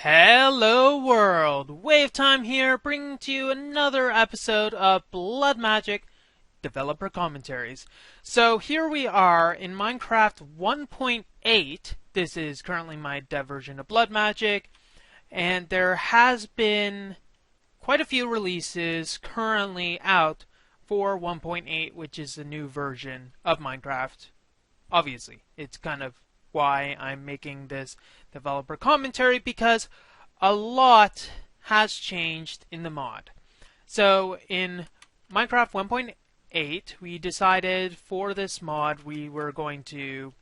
Hello world! WayofTime here, bringing to you another episode of Blood Magic Developer Commentaries. So here we are in Minecraft 1.8. This is currently my dev version of Blood Magic, and there has been quite a few releases currently out for 1.8, which is the new version of Minecraft. Obviously, it's kind of why I'm making this developer commentary, because a lot has changed in the mod. So in Minecraft 1.8, we decided for this mod we were going to,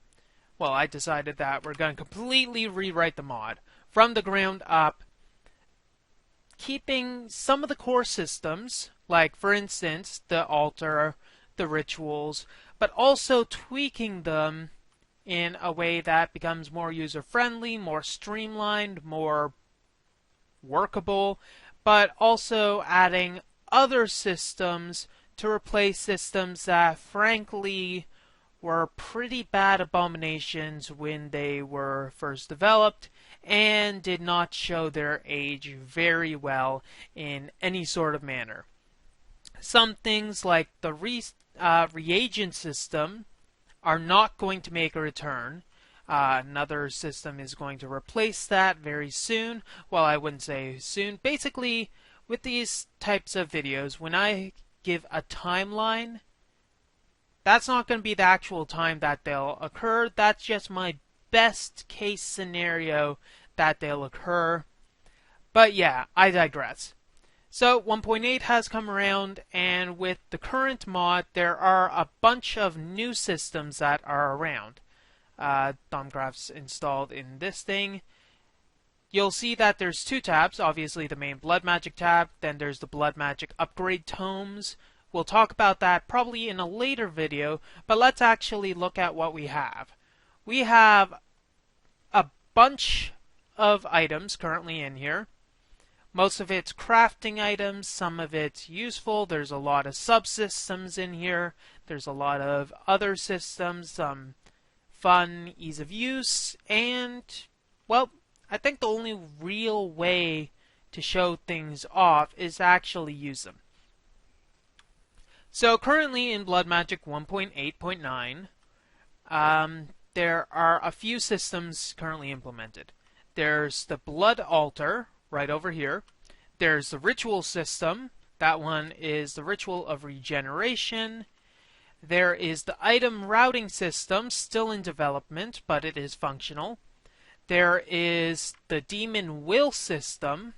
I decided that we're going to completely rewrite the mod from the ground up, keeping some of the core systems, like for instance the altar, the rituals, but also tweaking them in a way that becomes more user-friendly, more streamlined, more workable, but also adding other systems to replace systems that frankly were pretty bad abominations when they were first developed and did not show their age very well in any sort of manner. Some things like the reagent system are not going to make a return. Another system is going to replace that very soon. Well, I wouldn't say soon. Basically, with these types of videos, when I give a timeline, that's not going to be the actual time that they'll occur. That's just my best case scenario that they'll occur. But yeah, I digress. So 1.8 has come around, and with the current mod, there are a bunch of new systems that are around. Domcraft's installed in this thing. You'll see that there's two tabs. Obviously the main Blood Magic tab, then there's the Blood Magic upgrade tomes. We'll talk about that probably in a later video, but let's actually look at what we have. We have a bunch of items currently in here. Most of it's crafting items, some of it's useful. There's a lot of subsystems in here. There's a lot of other systems, some fun, ease of use, and, well, I think the only real way to show things off is to actually use them. So currently in Blood Magic 1.8.9, there are a few systems currently implemented. There's the Blood Altar, right over here. There's the ritual system. That one is the ritual of regeneration. There is the item routing system, still in development, but it is functional. There is the demon will system.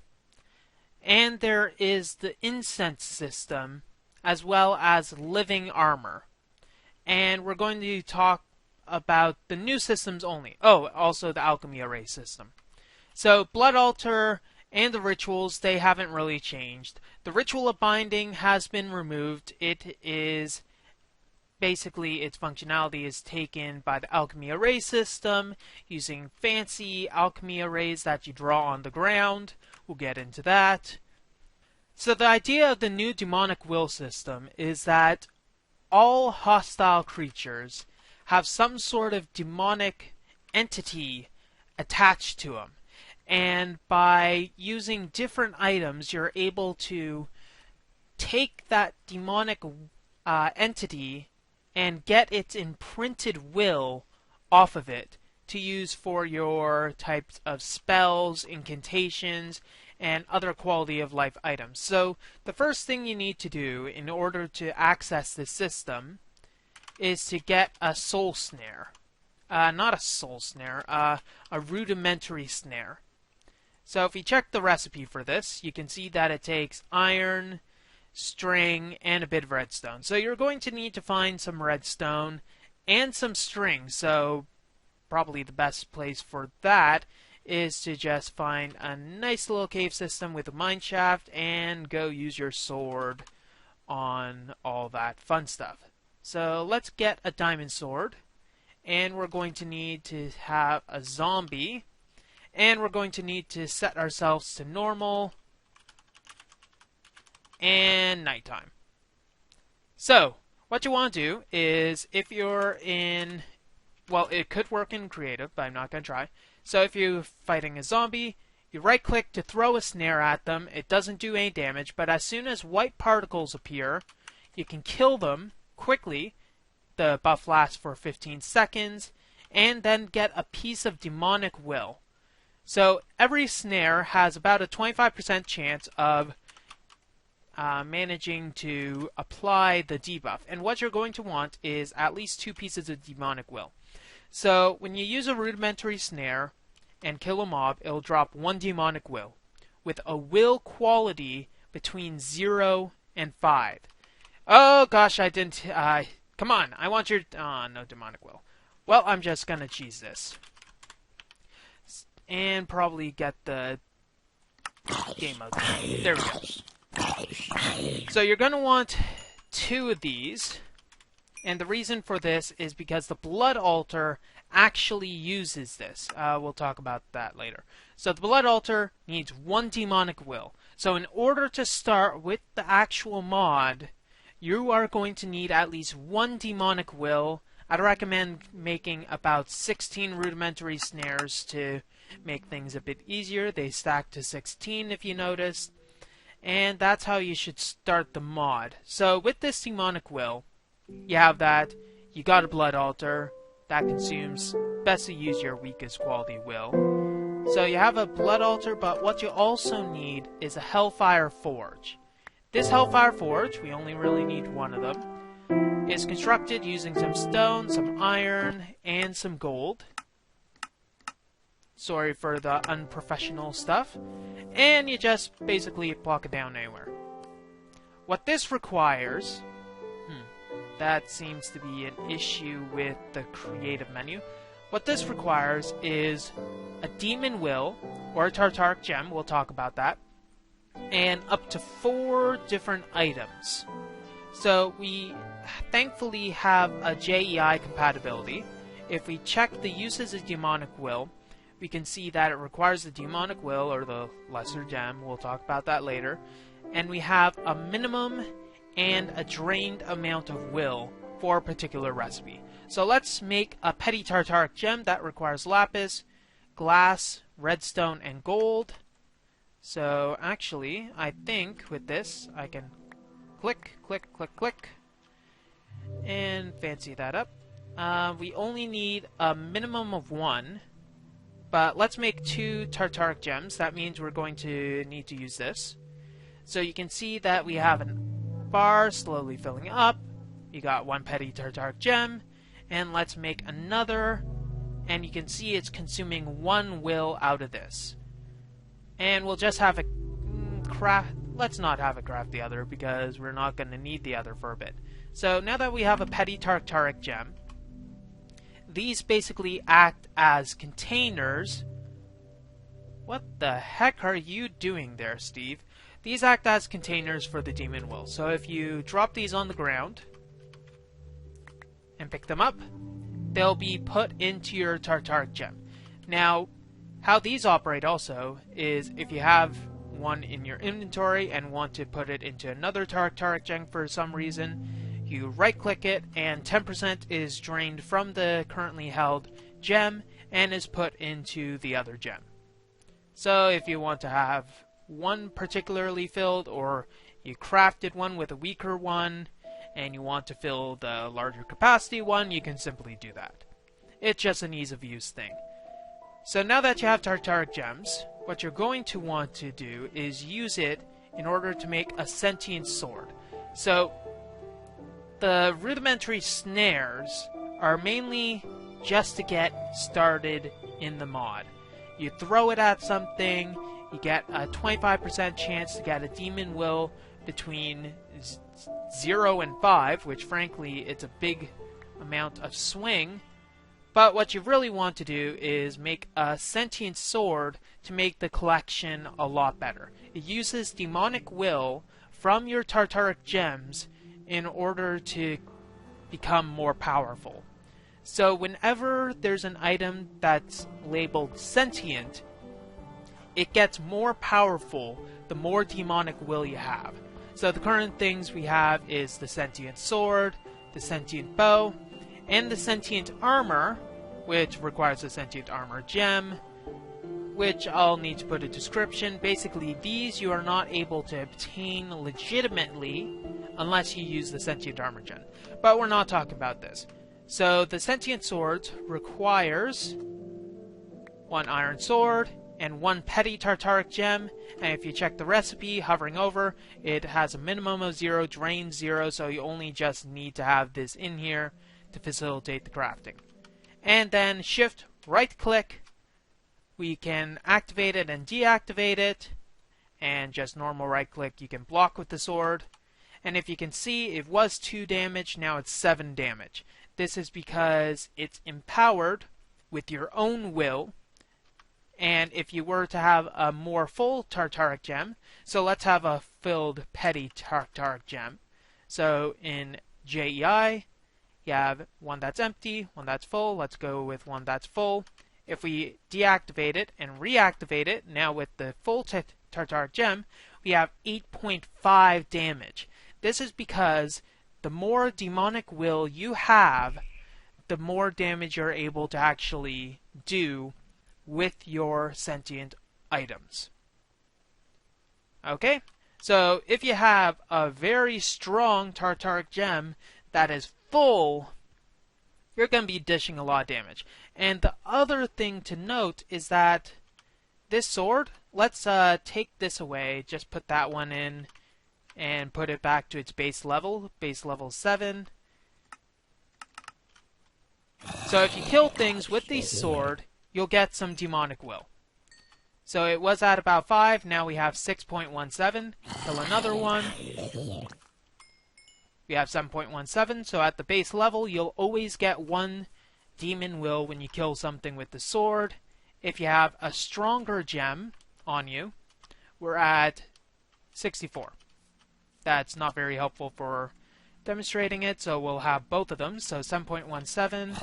And there is the incense system, as well as living armor. And we're going to talk about the new systems only. Oh, also the alchemy array system. So Blood Altar and the rituals, they haven't really changed. The ritual of binding has been removed. It is basically, its functionality is taken by the alchemy array system, using fancy alchemy arrays that you draw on the ground. We'll get into that. So the idea of the new demonic will system is that all hostile creatures have some sort of demonic entity attached to them. And by using different items, you're able to take that demonic entity and get its imprinted will off of it to use for your types of spells, incantations, and other quality of life items. So the first thing you need to do in order to access this system is to get a soul snare. Not a soul snare, a rudimentary snare. So if you check the recipe for this, you can see that it takes iron, string, and a bit of redstone. So you're going to need to find some redstone and some string. So probably the best place for that is to just find a nice little cave system with a mine shaft and go use your sword on all that fun stuff. So let's get a diamond sword, and we're going to need to have a zombie. And we're going to need to set ourselves to normal and nighttime. So, what you want to do is, if you're in, it could work in creative, but I'm not going to try. So if you're fighting a zombie, You right click to throw a snare at them. It doesn't do any damage, but as soon as white particles appear, you can kill them quickly. The buff lasts for 15 seconds, and then get a piece of demonic will. So every snare has about a 25% chance of managing to apply the debuff. And what you're going to want is at least 2 pieces of demonic will. So when you use a rudimentary snare and kill a mob, it'll drop 1 demonic will with a will quality between 0 and 5. Oh gosh, I didn't... come on, I want your... no demonic will. Well, I'm just gonna cheese this. And probably get the game mode. There we go. So you're gonna want 2 of these. And the reason for this is because the Blood Altar actually uses this. We'll talk about that later. So the Blood Altar needs 1 demonic will. So in order to start with the actual mod, you are going to need at least 1 demonic will. I'd recommend making about 16 rudimentary snares to make things a bit easier. They stack to 16 if you notice. And that's how you should start the mod. So with this demonic will, you have that, you got a Blood Altar, that consumes, best to use your weakest quality will. So you have a Blood Altar, but what you also need is a Hellfire Forge. This Hellfire Forge, we only really need 1 of them, is constructed using some stone, some iron, and some gold. Sorry for the unprofessional stuff. And you just basically plop it down anywhere. What this requires... that seems to be an issue with the creative menu. What this requires is a demon will, or a Tartaric gem, we'll talk about that, and up to 4 different items. So we thankfully have a JEI compatibility. If we check the uses of demonic will, we can see that it requires the demonic will, or the lesser gem, we'll talk about that later, and we have a minimum and a drained amount of will for a particular recipe. So let's make a petty Tartaric gem that requires lapis, glass, redstone, and gold. So actually, I think with this, I can click, click, click, click, and fancy that up. We only need a minimum of 1, but let's make 2 Tartaric gems. That means we're going to need to use this. So you can see that we have an bar slowly filling up. You got 1 petty Tartaric gem, and let's make another, and you can see it's consuming 1 will out of this. And we'll just have a craft. Let's not have it craft the other because we're not going to need the other for a bit. So now that we have a petty Tartaric gem, these basically act as containers. What the heck are you doing there, Steve? These act as containers for the demon will. So if you drop these on the ground and pick them up, they'll be put into your Tartaric gem. Now, how these operate also is if you have one in your inventory and want to put it into another Tartaric gem for some reason, you right click it and 10% is drained from the currently held gem and is put into the other gem. So if you want to have one particularly filled, or you crafted one with a weaker one and you want to fill the larger capacity one, you can simply do that. It's just an ease of use thing. So now that you have Tartaric gems, what you're going to want to do is use it in order to make a sentient sword. So the rudimentary snares are mainly just to get started in the mod. You throw it at something, you get a 25% chance to get a demon will between 0 and 5, which frankly it's a big amount of swing. But what you really want to do is make a sentient sword to make the collection a lot better. It uses demonic will from your Tartaric gems in order to become more powerful. So whenever there's an item that's labeled sentient, it gets more powerful the more demonic will you have. So the current things we have is the sentient sword, the sentient bow, and the sentient armor, which requires a sentient armor gem, which I'll need to put a description. Basically, these you are not able to obtain legitimately unless you use the Sentient Armor Gen. But we're not talking about this. So the Sentient Sword requires 1 Iron Sword and 1 Petty Tartaric Gem, and if you check the recipe, hovering over, it has a minimum of 0, drain 0, so you only just need to have this in here to facilitate the crafting. And then shift right click, we can activate it and deactivate it, and just normal right click you can block with the sword. And if you can see, it was 2 damage, now it's 7 damage. This is because it's empowered with your own will. And if you were to have a more full Tartaric Gem, so let's have a filled Petty Tartaric Gem. So in JEI, you have one that's empty, one that's full. Let's go with one that's full. If we deactivate it and reactivate it, now with the full Tartaric Gem, we have 8.5 damage. This is because the more demonic will you have, the more damage you're able to actually do with your sentient items. Okay? So if you have a very strong Tartaric Gem that is full, you're going to be dishing a lot of damage. And the other thing to note is that this sword, let's take this away, just put that one in and put it back to its base level 7. So if you kill things with the sword, you'll get some demonic will. So it was at about 5, now we have 6.17. Kill another one. We have 7.17, so at the base level, you'll always get 1 demon will when you kill something with the sword. If you have a stronger gem on you, we're at 64. That's not very helpful for demonstrating it, so we'll have both of them. So 7.17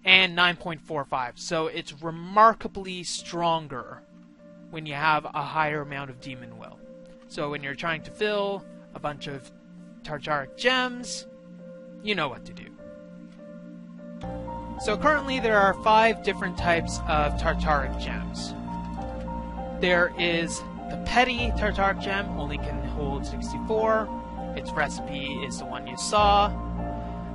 and 9.45. So it's remarkably stronger when you have a higher amount of demon will. So when you're trying to fill a bunch of Tartaric gems, you know what to do. So currently there are 5 different types of Tartaric gems. There is the Petty Tartaric Gem, only can hold 64. Its recipe is the one you saw.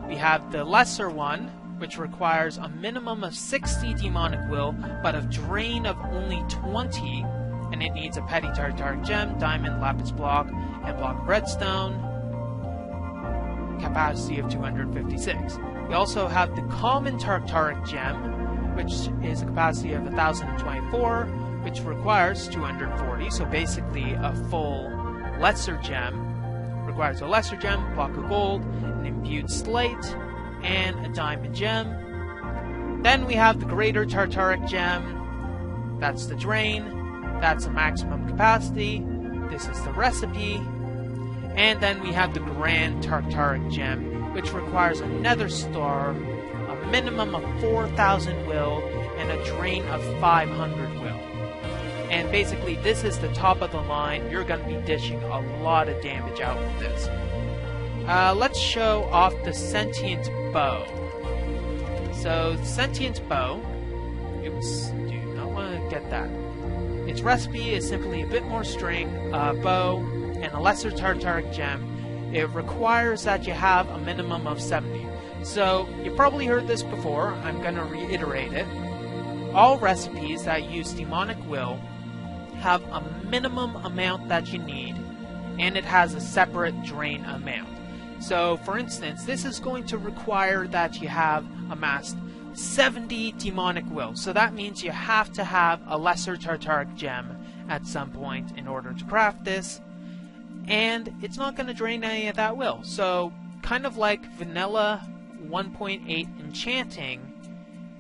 We have the lesser one, which requires a minimum of 60 demonic will, but a drain of only 20, and it needs a Petty Tartaric Gem, diamond, lapis block, and block of redstone. Capacity of 256. We also have the common Tartaric Gem, which is a capacity of 1024, which requires 240, so basically a full lesser gem. Requires a lesser gem, block of gold, an imbued slate, and a diamond gem. Then we have the greater Tartaric Gem. That's the drain. That's the maximum capacity. This is the recipe. And then we have the grand Tartaric Gem, which requires a nether star, a minimum of 4,000 will, and a drain of 500 will. And basically, this is the top of the line. You're going to be dishing a lot of damage out with this. Let's show off the Sentient Bow. So, Sentient Bow, oops, do not want to get that. Its recipe is simply a bit more string, bow, and a lesser Tartaric Gem. It requires that you have a minimum of 70. So, you probably heard this before. I'm going to reiterate it. All recipes that use demonic will have a minimum amount that you need, and it has a separate drain amount. So, for instance, this is going to require that you have amassed 70 demonic will. So that means you have to have a lesser Tartaric Gem at some point in order to craft this, and it's not going to drain any of that will. So, kind of like vanilla 1.8 enchanting,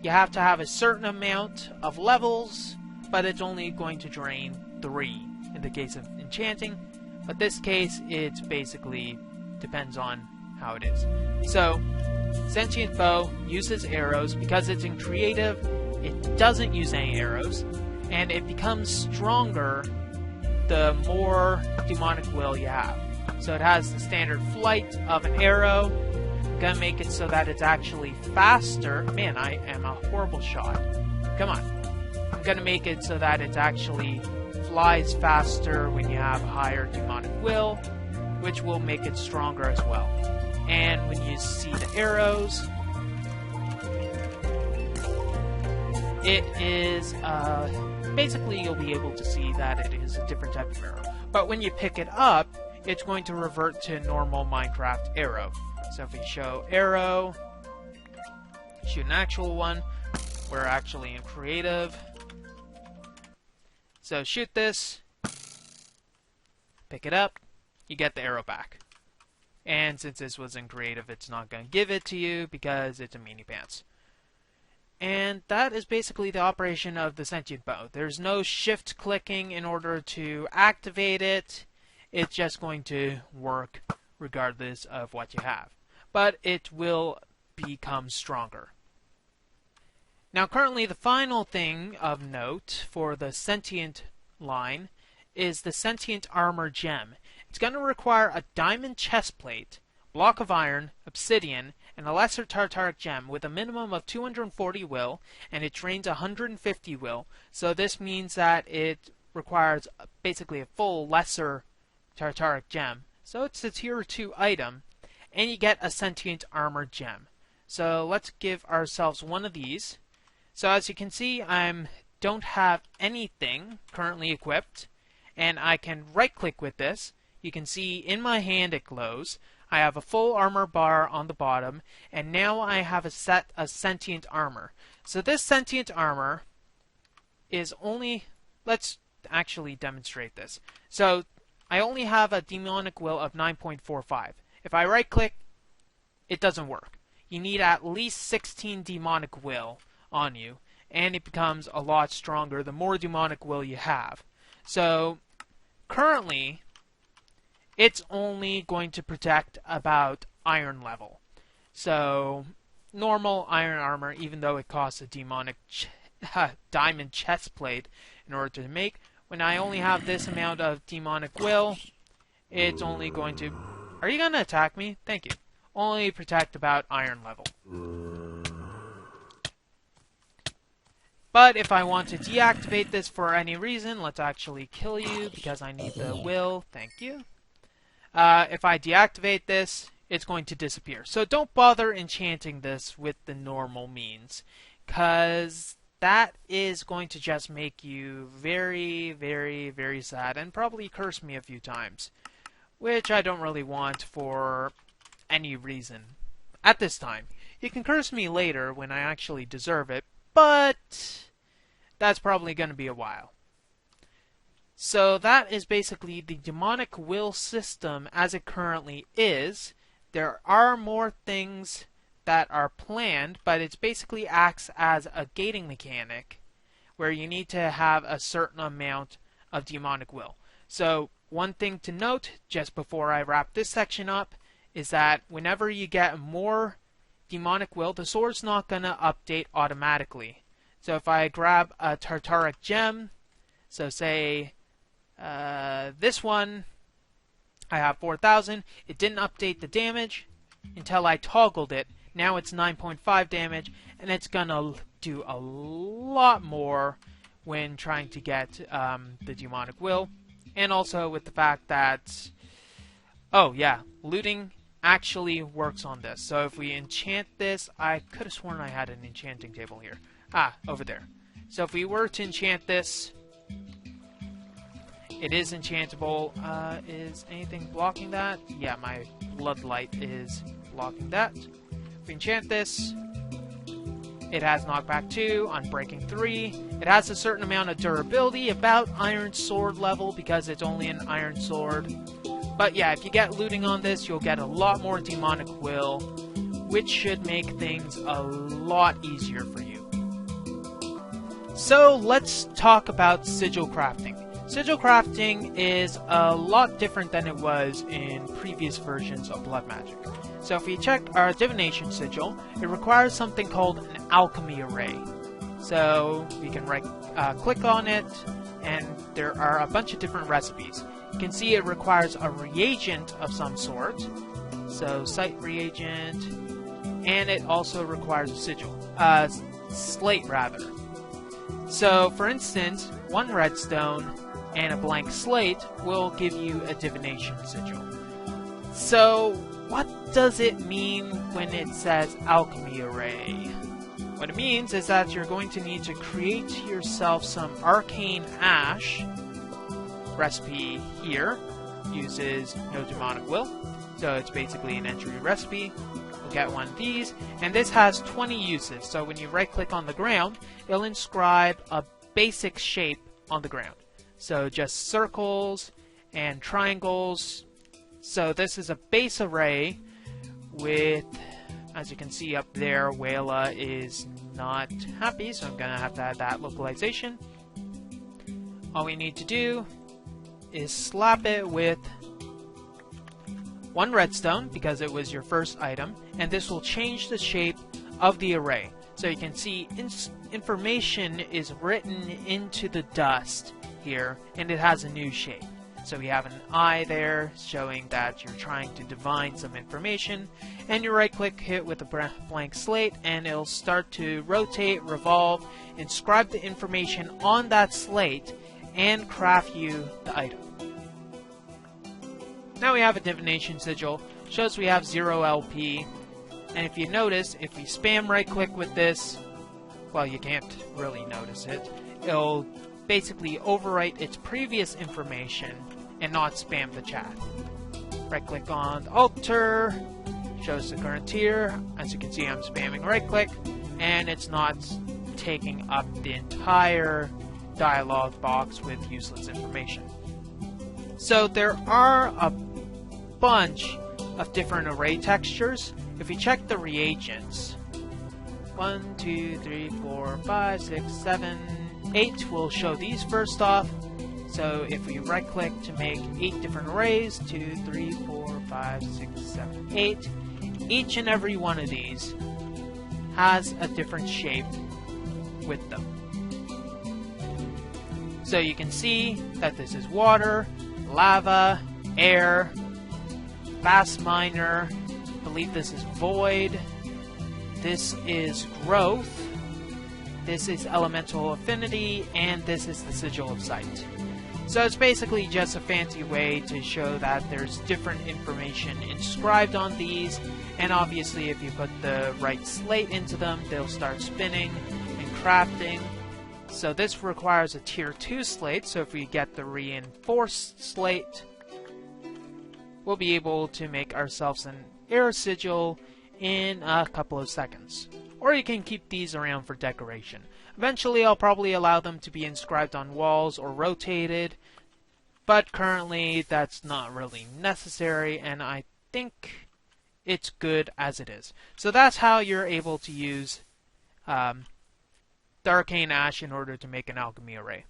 you have to have a certain amount of levels, but it's only going to drain 3 in the case of enchanting. But this case, it basically depends on how it is. So, Sentient Bow uses arrows. Because it's in creative, it doesn't use any arrows, and it becomes stronger the more demonic will you have. So it has the standard flight of an arrow, I'm gonna make it so that it's actually faster. Man, I am a horrible shot. Come on. I'm gonna make it so that it actually flies faster when you have higher demonic will, which will make it stronger as well. And when you see the arrows, it is, basically you'll be able to see that it is a different type of arrow. But when you pick it up, it's going to revert to normal Minecraft arrow. So if we show arrow, shoot an actual one, we're actually in creative. So shoot this, pick it up, you get the arrow back. And since this was in creative, it's not going to give it to you because it's a meanie pants. And that is basically the operation of the Sentient bow. There's no shift clicking in order to activate it. It's just going to work regardless of what you have. But it will become stronger. Now currently the final thing of note for the Sentient line is the Sentient Armor Gem. It's going to require a diamond chestplate, block of iron, obsidian, and a lesser Tartaric gem with a minimum of 240 will, and it drains 150 will. So this means that it requires basically a full lesser Tartaric gem. So it's a tier 2 item, and you get a Sentient Armor Gem. So let's give ourselves one of these. So as you can see, I don't have anything currently equipped, and I can right click with this. You can see in my hand it glows. I have a full armor bar on the bottom, and now I have a set of Sentient Armor. So this Sentient Armor is only... Let's actually demonstrate this. So I only have a demonic will of 9.45. If I right click, it doesn't work. You need at least 16 demonic will on you, and it becomes a lot stronger the more demonic will you have. So currently, it's only going to protect about iron level. So normal iron armor, even though it costs a demonic diamond chestplate in order to make, when I only have this amount of demonic will, it's only going to... Are you going to attack me? Thank you. Only protect about iron level. But if I want to deactivate this for any reason, let's actually kill you because I need the will. Thank you. If I deactivate this, it's going to disappear. So don't bother enchanting this with the normal means, because that is going to just make you very, very, very sad and probably curse me a few times, which I don't really want for any reason at this time. You can curse me later when I actually deserve it, but that's probably going to be a while. So that is basically the demonic will system as it currently is. There are more things that are planned, but it basically acts as a gating mechanic where you need to have a certain amount of demonic will. So one thing to note just before I wrap this section up is that whenever you get more demonic will, the sword's not going to update automatically. So if I grab a Tartaric gem, so say this one, I have 4,000. It didn't update the damage until I toggled it. Now it's 9.5 damage, and it's gonna do a lot more when trying to get the demonic will. And also with the fact that, oh yeah, looting actually works on this. So if we enchant this, I could have sworn I had an enchanting table here. Ah, over there. So if we were to enchant this, it is enchantable. Is anything blocking that? Yeah, my bloodlight is blocking that. If we enchant this, it has knockback 2, unbreaking 3. It has a certain amount of durability, about iron sword level, because it's only an iron sword. But yeah, if you get looting on this, you'll get a lot more demonic will, which should make things a lot easier for you. So let's talk about sigil crafting. Sigil crafting is a lot different than it was in previous versions of Blood Magic. So if we check our divination sigil, it requires something called an alchemy array. So we can click on it, and there are a bunch of different recipes. You can see it requires a reagent of some sort. So site reagent, and it also requires a sigil. Slate rather. So, for instance, one redstone and a blank slate will give you a divination sigil. So, what does it mean when it says alchemy array? What it means is that you're going to need to create yourself some arcane ash. Recipe here uses no demonic will, so it's basically an entry recipe. We'll get one of these, and this has 20 uses, so when you right click on the ground, it'll inscribe a basic shape on the ground. So just circles and triangles. So this is a base array with, as you can see up there, Wayla is not happy, so I'm going to have to add that localization. All we need to do is slap it with one redstone, because it was your first item, and this will change the shape of the array. So you can see information is written into the dust here, and it has a new shape. So we have an eye there showing that you're trying to divine some information, and you right click hit with a blank slate and it'll start to rotate, revolve, inscribe the information on that slate, and craft you the item. Now we have a divination sigil, shows we have 0 LP, and if you notice, if we spam right click with this, well, you can't really notice it, it'll basically overwrite its previous information and not spam the chat. Right click on the altar, shows the current tier. As you can see, I'm spamming right click, and it's not taking up the entire dialog box with useless information. So there are a bunch of different array textures. If you check the reagents, 1, 2, 3, 4, 5, 6, 7, 8 will show these first off. So if we right click to make 8 different arrays, 2, 3, 4, 5, 6, 7, 8, each and every one of these has a different shape with them. So you can see that this is water, lava, air, fast miner, I believe this is void, this is growth, this is elemental affinity, and this is the sigil of sight. So it's basically just a fancy way to show that there's different information inscribed on these, and obviously if you put the right slate into them, they'll start spinning and crafting. So this requires a tier 2 slate, so if we get the reinforced slate, we'll be able to make ourselves an air sigil in a couple of seconds. Or you can keep these around for decoration. Eventually I'll probably allow them to be inscribed on walls or rotated, but currently that's not really necessary, and I think it's good as it is. So that's how you're able to use the Arcane Ash in order to make an alchemy array.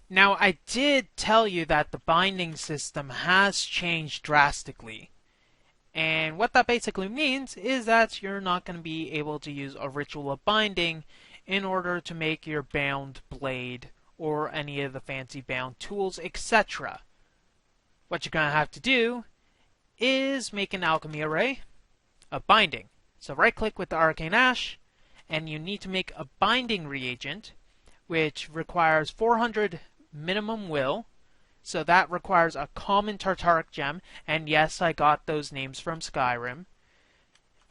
Now, I did tell you that the binding system has changed drastically. And what that basically means is that you're not going to be able to use a ritual of binding in order to make your bound blade or any of the fancy bound tools, etc. What you're going to have to do is make an alchemy array of binding. So right click with the Arcane Ash, and you need to make a binding reagent, which requires 400 minimum will. So that requires a common Tartaric gem, and yes, I got those names from Skyrim.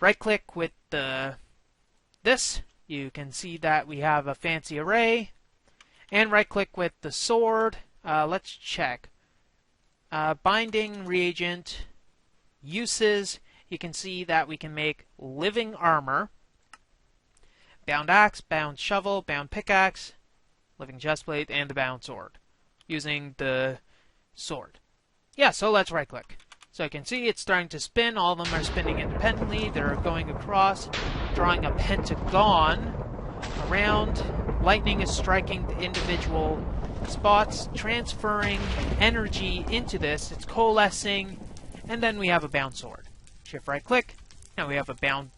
Right click with this, you can see that we have a fancy array, and right click with the sword. Let's check. Binding reagent, uses, you can see that we can make living armor, bound axe, bound shovel, bound pickaxe, living chestplate, and the bound sword, using the sword. Yeah, so let's right click. So you can see it's starting to spin. All of them are spinning independently. They're going across, drawing a pentagon around. Lightning is striking the individual spots, transferring energy into this. It's coalescing, and then we have a bound sword. Shift right click. Now we have a bound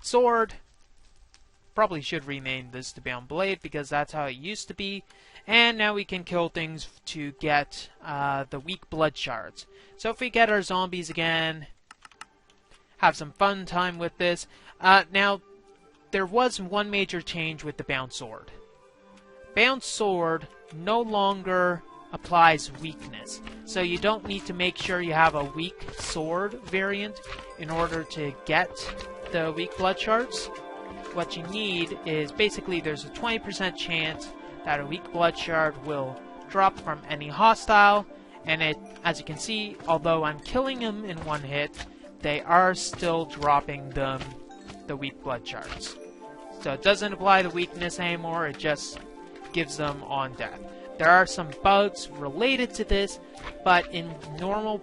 sword. Probably should rename this to bound blade because that's how it used to be. And now we can kill things to get the weak blood shards. So if we get our zombies again, have some fun time with this. Now, there was one major change with the bound sword. Bound sword no longer applies weakness, so you don't need to make sure you have a weak sword variant in order to get the weak blood shards. What you need is basically there's a 20% chance that a weak blood shard will drop from any hostile, and it, as you can see, although I'm killing them in one hit, they are still dropping them the weak blood shards. So it doesn't apply the weakness anymore, it just gives them on death. There are some bugs related to this, but in normal,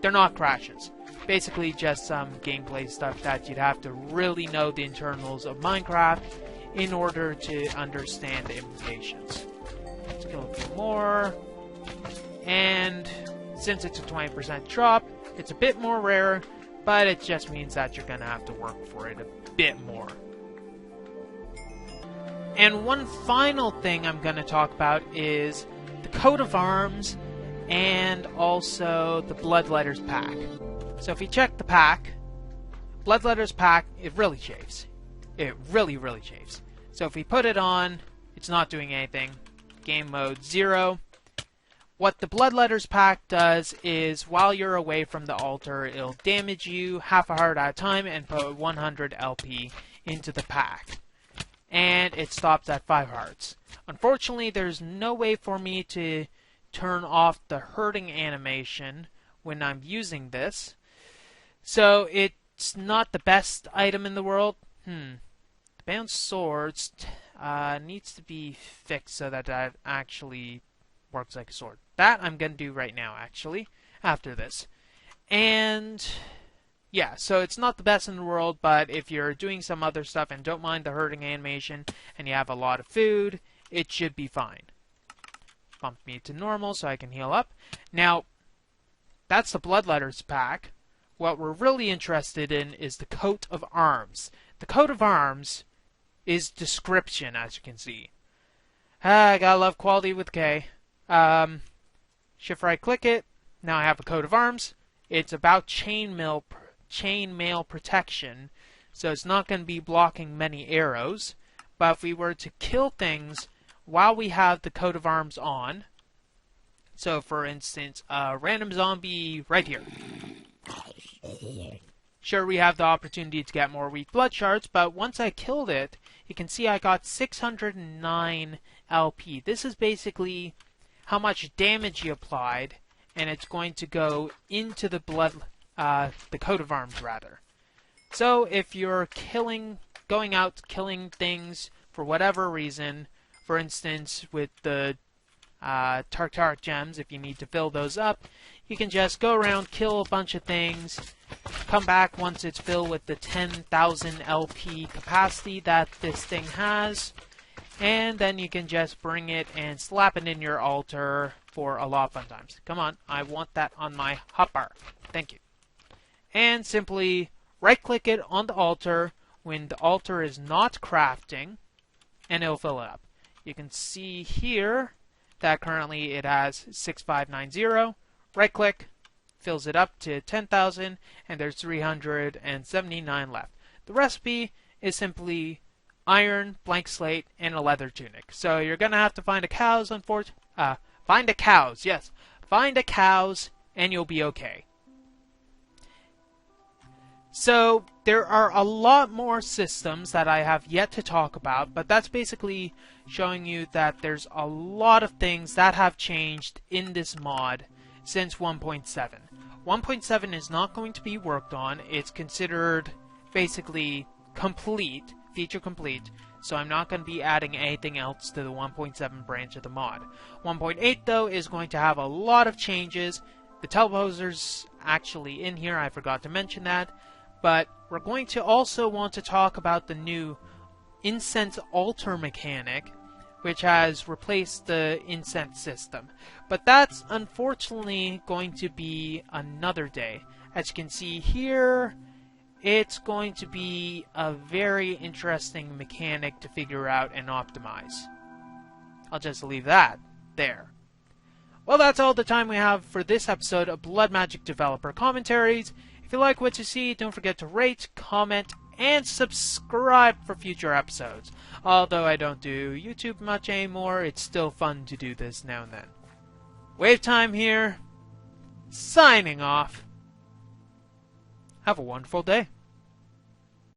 they're not crashes. Basically just some gameplay stuff that you'd have to really know the internals of Minecraft in order to understand the implications. Let's kill a few more. And since it's a 20% drop, it's a bit more rare, but it just means that you're going to have to work for it a bit more. And one final thing I'm going to talk about is the coat of arms and also the Bloodletters pack. So if you check the pack, Bloodletters pack, it really chaves. It really, really chaves. So if we put it on, it's not doing anything. Game mode 0. What the Bloodletters pack does is while you're away from the altar, it'll damage you half a heart at a time and put 100 LP into the pack. And it stops at 5 hearts. Unfortunately, there's no way for me to turn off the hurting animation when I'm using this. So it's not the best item in the world. The bound swords needs to be fixed so that that actually works like a sword. That I'm going to do right now, actually, after this. And yeah, so it's not the best in the world, but if you're doing some other stuff and don't mind the hurting animation and you have a lot of food, it should be fine. Bump me to normal so I can heal up. Now, that's the Bloodletters pack. What we're really interested in is the coat of arms. The coat of arms is description, as you can see. I gotta love quality with K. Shift right click it. Now I have a coat of arms. It's about chainmail protection, so it's not going to be blocking many arrows. But if we were to kill things while we have the coat of arms on, so for instance, a random zombie right here. Sure, we have the opportunity to get more weak blood shards, but once I killed it, you can see I got 609 LP. This is basically how much damage you applied, and it's going to go into the the coat of arms rather. So if you're going out killing things for whatever reason, for instance with the Tartaric gems, if you need to fill those up, you can just go around, kill a bunch of things, come back once it's filled with the 10,000 LP capacity that this thing has, and then you can just bring it and slap it in your altar for a lot of fun times. Come on, I want that on my hotbar. Thank you. And simply right-click it on the altar when the altar is not crafting, and it'll fill it up. You can see here that currently it has 6590. Right-click, fills it up to 10,000, and there's 379 left. The recipe is simply iron, blank slate, and a leather tunic. So you're gonna have to find a cow's, find a cow's, yes, find a cow's, and you'll be okay. So there are a lot more systems that I have yet to talk about, but that's basically showing you that there's a lot of things that have changed in this mod since 1.7. 1.7 is not going to be worked on. It's considered basically complete, feature complete, so I'm not going to be adding anything else to the 1.7 branch of the mod. 1.8 though is going to have a lot of changes. The teleposer's actually in here, I forgot to mention that. But we're going to also want to talk about the new incense altar mechanic, which has replaced the incense system. But that's unfortunately going to be another day. As you can see here, it's going to be a very interesting mechanic to figure out and optimize. I'll just leave that there. Well, that's all the time we have for this episode of Blood Magic Developer Commentaries. If you like what you see, don't forget to rate, comment, and subscribe for future episodes. Although I don't do YouTube much anymore, it's still fun to do this now and then. WayofTime here, signing off. Have a wonderful day.